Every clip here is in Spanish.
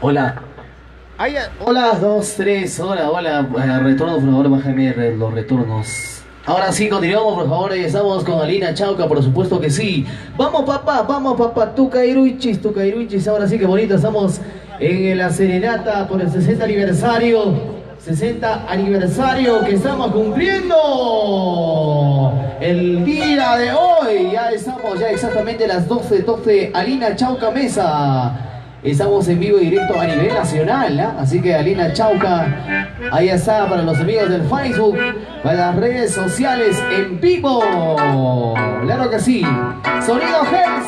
Hola. Hola, 2, 3, hola. Retorno, por favor, bájame los retornos. Ahora sí, continuamos, por favor. Ahí estamos con Alina Chauca, por supuesto que sí. Vamos, papá. Tucairuchis. Ahora sí que bonito. Estamos en la serenata por el 60 aniversario. 60 aniversario que estamos cumpliendo el día de hoy. Ya estamos, ya exactamente a las 12. Alina Chauca Mesa. Estamos en vivo y directo a nivel nacional, ¿eh? Así que Alina Chauca, ahí está para los amigos del Facebook, para las redes sociales en vivo. Claro que sí. Sonido Hex.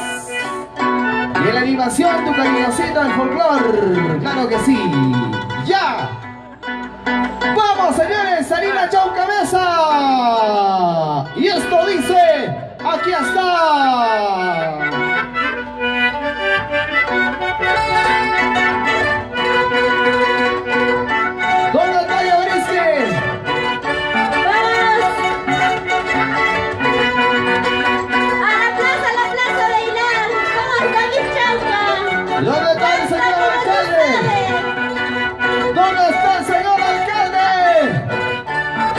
Y en la animación, tu cariñosito del folclore. Claro que sí. ¡Ya! ¡Vamos, señores! Alina Chauca Mesa. Y esto dice, aquí está. ¿Dónde está Llorisque? ¡Vamos! A la plaza de Hilar. ¡Vamos, David Chauca! ¿Dónde está el señor alcalde? ¿Dónde está el señor alcalde?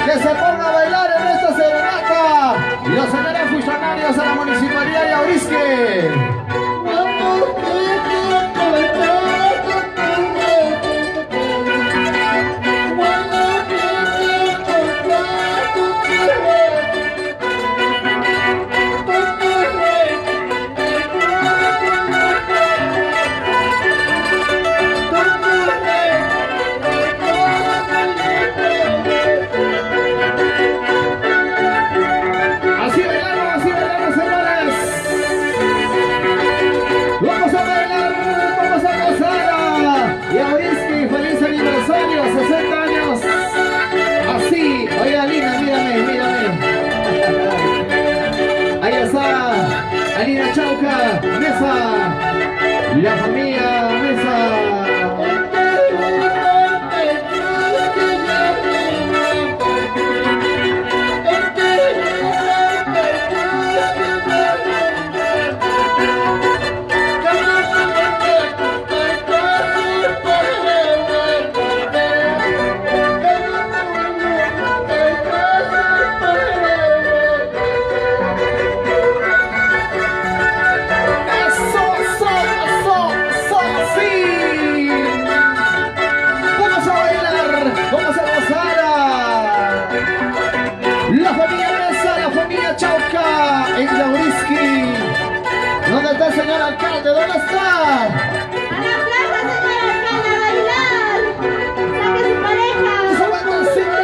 Que se ponga a bailar en esta serenata. Y los señores funcionarios de la Municipalidad de Aurisque. La familia Mesa. En Yauriski. ¿Dónde está el señor alcalde? ¿Dónde está? A la plaza, señor alcalde, a bailar. Saque su pareja. ¡Esa bailoncita!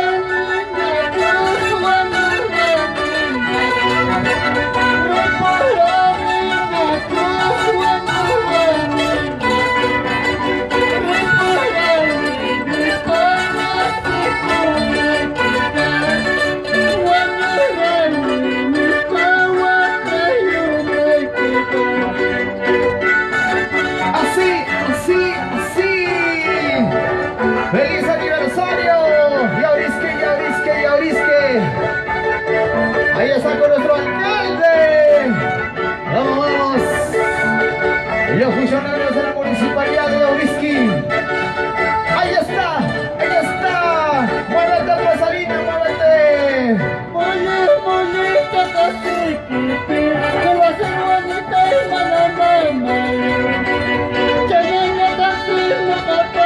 ¡Feliz aniversario! ¡Yauriske, Yauriske, Yauriske! Ahí está con nuestro alcalde. ¡Vamos, vamos! Y los funcionarios de la municipalidad de Yauriski. ¡Ahí está! ¡Ahí está! ¡Muévete, pues, Alina, muévete! Bonita cacique, que va a ser bonita y mala mamá. Que venga cacique, capaz.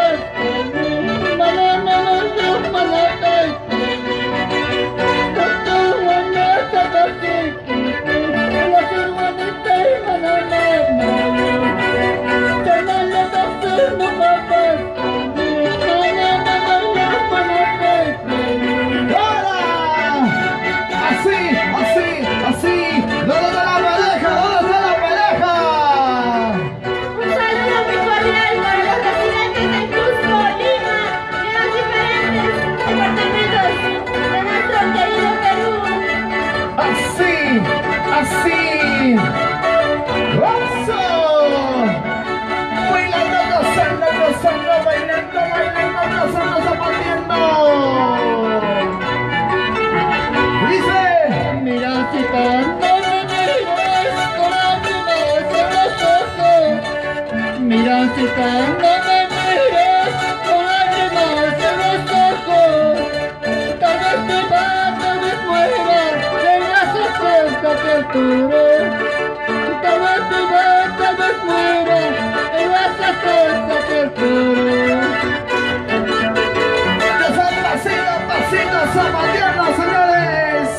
Así, ¡Oso! Bailando, gozando, bailando, gozando, zapateando. Dice, mira si tanto me mires con lágrimas en los ojos. Mira si tanto me mires con lágrimas en los ojos. Tal vez te va, tal vez muera, tengas certeza que duro. Tal vez te va, tal vez muera, tengas certeza que duro. pasito, zapateando, señores.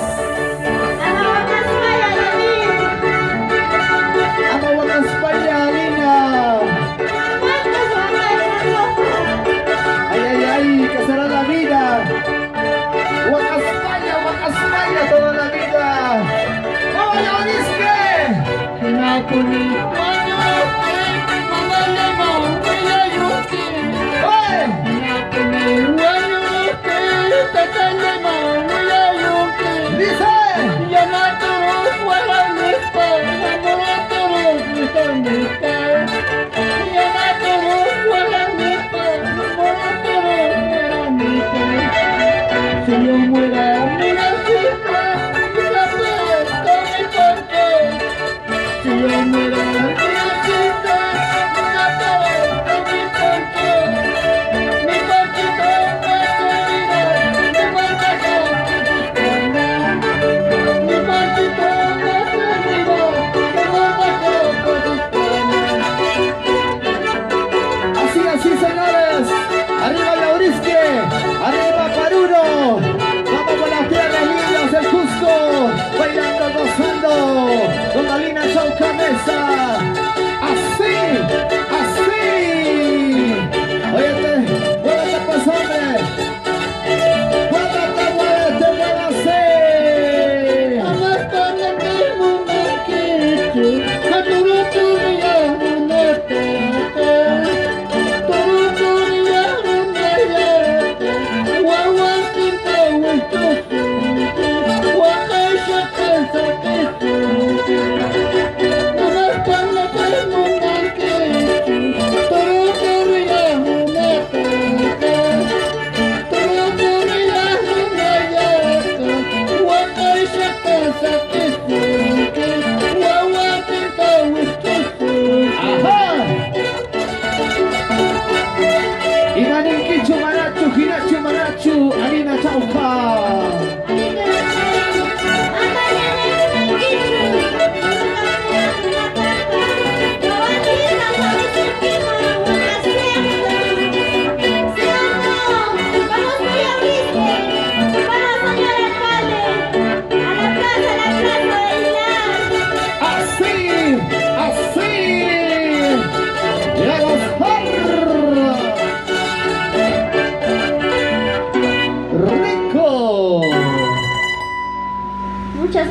Vamos a España, Alina. Ay, ay, ay, que será la vida. Huaca España, toda la vida. ¡Vamos, Yauriske! Napoli, si yo muera, mira si yo muera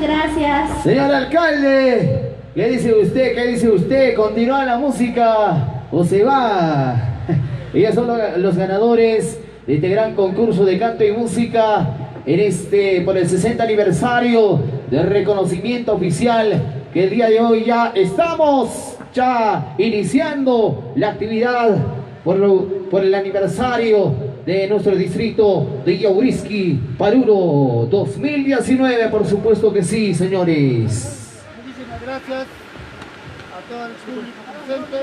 gracias. Señor alcalde, ¿qué dice usted? ¿Qué dice usted? ¿Continúa la música o se va? Ellos son los ganadores de este gran concurso de canto y música por el 60 aniversario de reconocimiento oficial, que el día de hoy ya estamos iniciando la actividad por el aniversario de nuestro distrito de Yauriski, Paruro 2019, por supuesto que sí, señores. Muchísimas gracias a todo el público presente.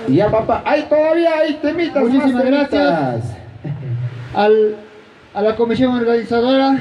Y ya, papá, todavía hay temitas. Muchísimas más temitas. gracias a la comisión organizadora